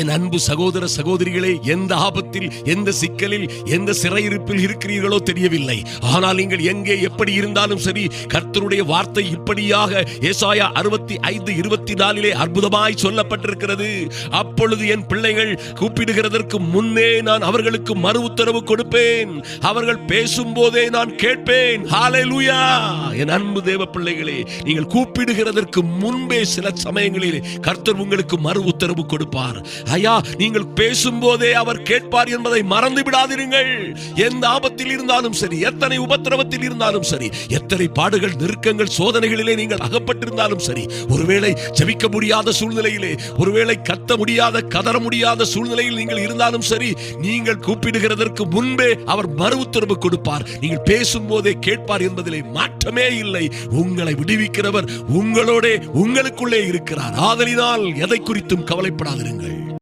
என் அன்பு சகோதர சகோதரிகளே, எந்த ஆபத்தில், எந்த சிக்கலில், எந்த சிறையிருப்பில் இருக்கிறீர்களோ தெரியவில்லை. ஆனால் நீங்கள் எங்கே எப்படி இருந்தாலும் சரி, கர்த்தருடைய வார்த்தை இப்படியாக ஏசாயா 65:24 அற்புதமாய் சொல்லப்பட்டிருக்கிறது. அப்பொழுது என் பிள்ளைகள் கூப்பிடுகிறதற்கு முன்னே நான் அவர்களுக்கு மறு உத்தரவு கொடுப்பேன், அவர்கள் பேசும்போதே நான் கேட்பேன். ஹல்லேலூயா! என் அன்பு தேவ பிள்ளைகளே, நீங்கள் கூப்பிடுகிறதற்கு முன்பே சில சமயங்களில் கர்த்தர் உங்களுக்கு மறு உத்தரவு கொடுப்பார். ஐயா, நீங்கள் பேசும்போதே அவர் கேட்பார் என்பதை மறந்து விடாதீர்கள். எந்த ஆபத்தில் இருந்தாலும் சரி, எத்தனை உபத்திரவத்தில் இருந்தாலும் சரி, எத்தனை பாடுகள், நெருக்கங்கள், சோதனைகளிலே நீங்கள் அகப்பட்டிருந்தாலும் சரி, ஒருவேளை ஜெபிக்க முடியாத சூழ்நிலையிலே, ஒருவேளை கத்த முடியாத, கதற முடியாத சூழ்நிலையில் நீங்கள் இருந்தாலும் சரி, நீங்கள் கூப்பிடுகிறதற்கு முன்பே அவர் மறு உத்தரவு கொடுப்பார். நீங்கள் பேசும்போதே கேட்பார் என்பதிலே மாற்றமே இல்லை. உங்களை விடுவிக்கிறவர் உங்களோட, உங்களுக்குள்ளே இருக்கிறார். ஆதலினால் எதை குறித்தும் கவலைப்படாதிருங்கள்.